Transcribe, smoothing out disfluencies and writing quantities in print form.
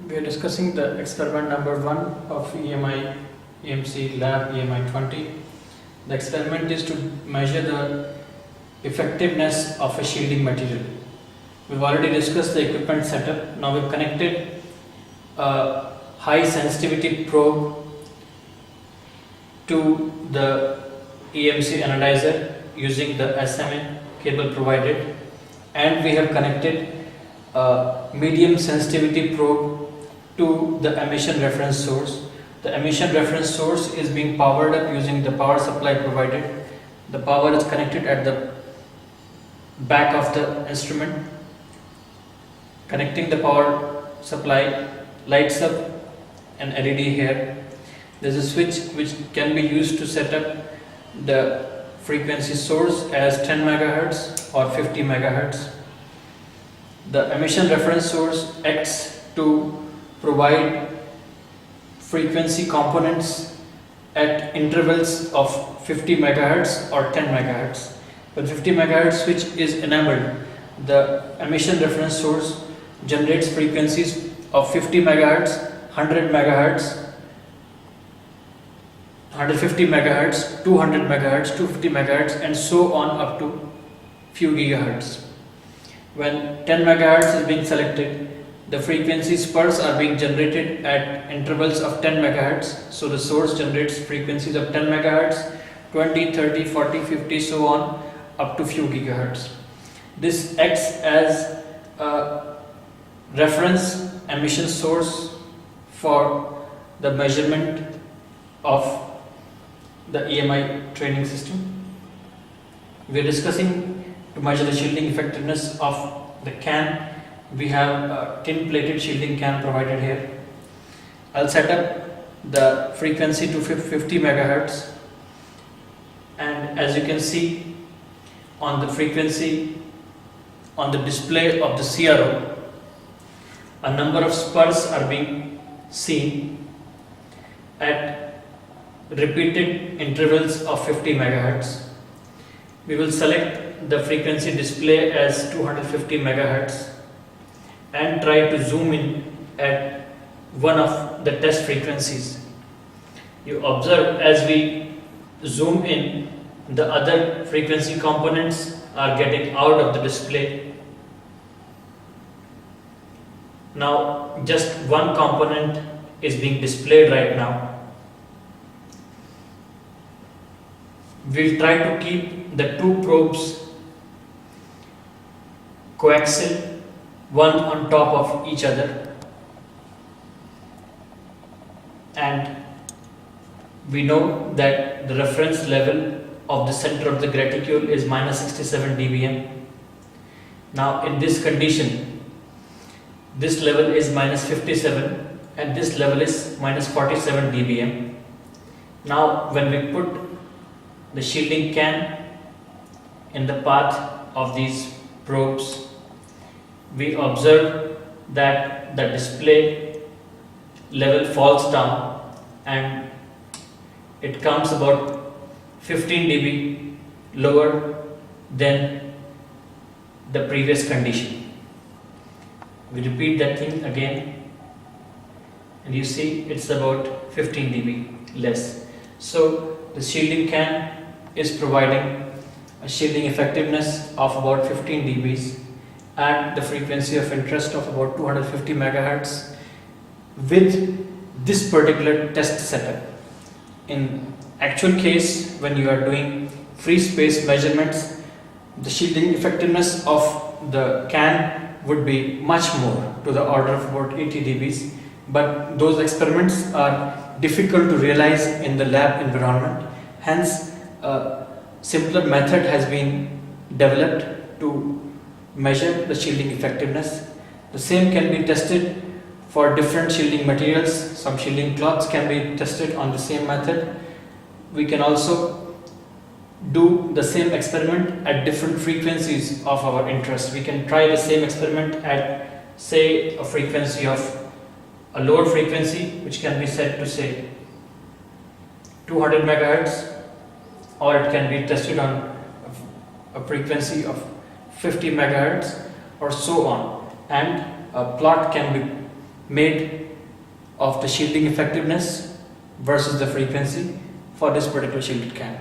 We are discussing the experiment number 1 of EMC lab EMI 20. The experiment is to measure the effectiveness of a shielding material. We've already discussed the equipment setup. Now we've connected a high sensitivity probe to the EMC analyzer using the SMA cable provided, and we have connected a medium sensitivity probe to the emission reference source. The emission reference source is being powered up using the power supply provided. The power is connected at the back of the instrument. Connecting the power supply lights up an LED here. There is a switch which can be used to set up the frequency source as 10 MHz or 50 MHz. The emission reference source acts to provide frequency components at intervals of 50 MHz or 10 MHz. When 50 MHz switch is enabled, the emission reference source generates frequencies of 50 MHz, 100 MHz, 150 MHz, 200 MHz, 250 MHz, and so on up to few gigahertz. When 10 MHz is being selected, the frequency spurs are being generated at intervals of 10 MHz. So the source generates frequencies of 10 MHz, 20, 30, 40, 50, so on up to few gigahertz. This acts as a reference emission source for the measurement of the EMI training system. We are discussing to measure the shielding effectiveness of the can. We have a tin plated shielding can provided here. I'll set up the frequency to 50 MHz, and as you can see on the frequency on the display of the CRO, a number of spurs are being seen at repeated intervals of 50 MHz. We will select the frequency display as 250 MHz and try to zoom in at one of the test frequencies. You observe as we zoom in, the other frequency components are getting out of the display. Now just one component is being displayed right now. We'll try to keep the two probes coaxial, one on top of each other, and we know that the reference level of the center of the graticule is minus 67 dBm. Now in this condition, this level is minus 57 and this level is minus 47 dBm. Now when we put the shielding can in the path of these probes, we observe that the display level falls down and it comes about 15 dB lower than the previous condition. We repeat that thing again and you see it's about 15 dB less. So the shielding can is providing a shielding effectiveness of about 15 dBs at the frequency of interest of about 250 MHz with this particular test setup. In actual case, when you are doing free space measurements, the shielding effectiveness of the can would be much more, to the order of about 80 dBs, but those experiments are difficult to realize in the lab environment. Hence a simpler method has been developed to measure the shielding effectiveness. The same can be tested for different shielding materials. Some shielding cloths can be tested on the same method. We can also do the same experiment at different frequencies of our interest. We can try the same experiment at, say, a frequency of a lower frequency, which can be set to say 200 MHz, or it can be tested on a frequency of 50 MHz or so on, and a plot can be made of the shielding effectiveness versus the frequency for this particular shielded can.